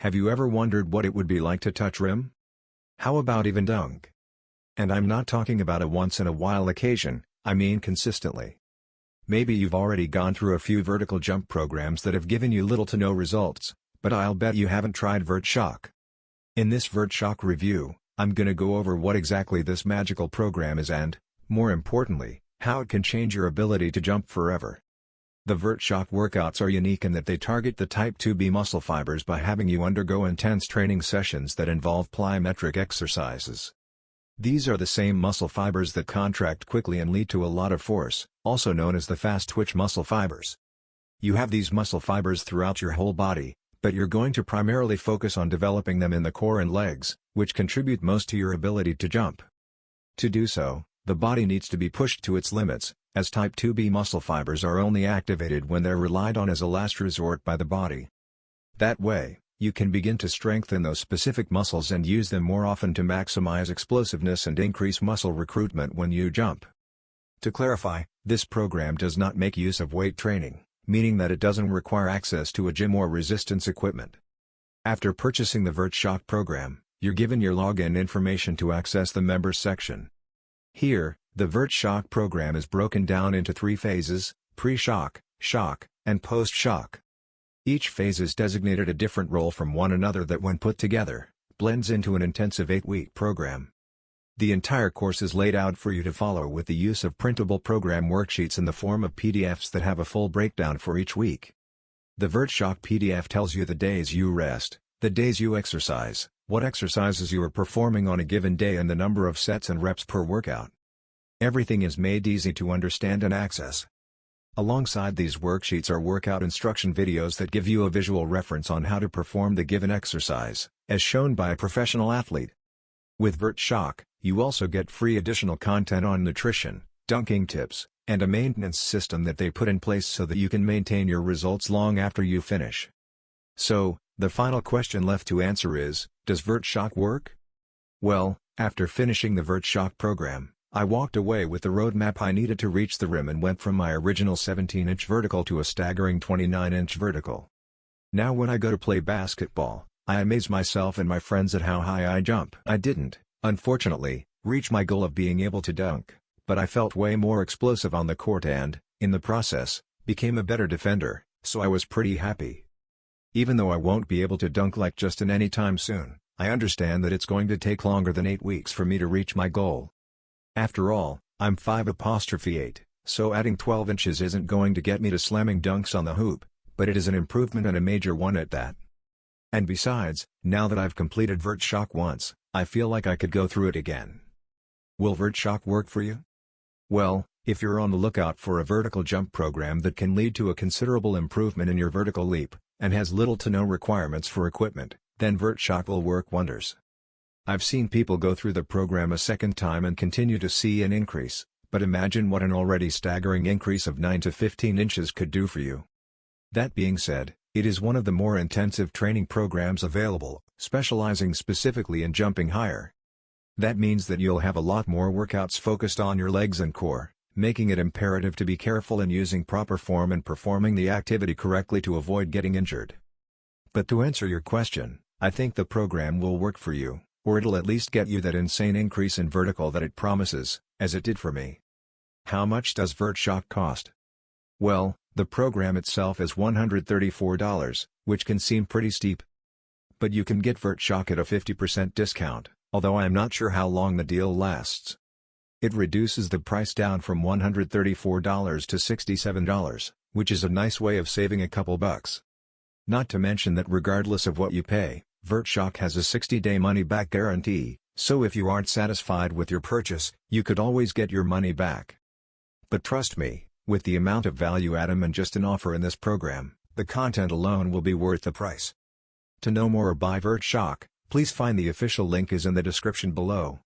Have you ever wondered what it would be like to touch rim? How about even dunk? And I'm not talking about a once-in-a-while occasion, I mean consistently. Maybe you've already gone through a few vertical jump programs that have given you little to no results, but I'll bet you haven't tried Vert Shock. In this Vert Shock review, I'm gonna go over what exactly this magical program is and, more importantly, how it can change your ability to jump forever. The Vert Shock workouts are unique in that they target the type 2B muscle fibers by having you undergo intense training sessions that involve plyometric exercises. These are the same muscle fibers that contract quickly and lead to a lot of force, also known as the fast-twitch muscle fibers. You have these muscle fibers throughout your whole body, but you're going to primarily focus on developing them in the core and legs, which contribute most to your ability to jump. To do so, the body needs to be pushed to its limits, as type 2B muscle fibers are only activated when they're relied on as a last resort by the body. That way, you can begin to strengthen those specific muscles and use them more often to maximize explosiveness and increase muscle recruitment when you jump. To clarify, this program does not make use of weight training, meaning that it doesn't require access to a gym or resistance equipment. After purchasing the Vert Shock program, you're given your login information to access the members section. Here, the Vert Shock program is broken down into 3 phases: pre-shock, shock, and post-shock. Each phase is designated a different role from one another that when put together, blends into an intensive 8-week program. The entire course is laid out for you to follow with the use of printable program worksheets in the form of PDFs that have a full breakdown for each week. The Vert Shock PDF tells you the days you rest, the days you exercise, what exercises you are performing on a given day and the number of sets and reps per workout. Everything is made easy to understand and access. Alongside these worksheets are workout instruction videos that give you a visual reference on how to perform the given exercise, as shown by a professional athlete. With Vert Shock, you also get free additional content on nutrition, dunking tips, and a maintenance system that they put in place so that you can maintain your results long after you finish. So, the final question left to answer is, does Vert Shock work? Well, after finishing the Vert Shock program, I walked away with the roadmap I needed to reach the rim and went from my original 17-inch vertical to a staggering 29-inch vertical. Now when I go to play basketball, I amaze myself and my friends at how high I jump. I didn't, unfortunately, reach my goal of being able to dunk, but I felt way more explosive on the court and, in the process, became a better defender, so I was pretty happy. Even though I won't be able to dunk like Justin anytime soon, I understand that it's going to take longer than 8 weeks for me to reach my goal. After all, I'm 5'8", so adding 12 inches isn't going to get me to slamming dunks on the hoop, but it is an improvement and a major one at that. And besides, now that I've completed Vert Shock once, I feel like I could go through it again. Will Vert Shock work for you? Well, if you're on the lookout for a vertical jump program that can lead to a considerable improvement in your vertical leap, and has little to no requirements for equipment, then Vert Shock will work wonders. I've seen people go through the program a second time and continue to see an increase, but imagine what an already staggering increase of 9 to 15 inches could do for you. That being said, it is one of the more intensive training programs available, specializing specifically in jumping higher. That means that you'll have a lot more workouts focused on your legs and core, making it imperative to be careful in using proper form and performing the activity correctly to avoid getting injured. But to answer your question, I think the program will work for you, or it'll at least get you that insane increase in vertical that it promises, as it did for me. How much does Vert Shock cost? Well, the program itself is $134, which can seem pretty steep. But you can get Vert Shock at a 50% discount, although I am not sure how long the deal lasts. It reduces the price down from $134 to $67, which is a nice way of saving a couple bucks. Not to mention that regardless of what you pay, Vert Shock has a 60-day money-back guarantee, so if you aren't satisfied with your purchase, you could always get your money back. But trust me, with the amount of value Adam and Justin offer in this program, the content alone will be worth the price. To know more or buy Vert Shock, please find the official link is in the description below.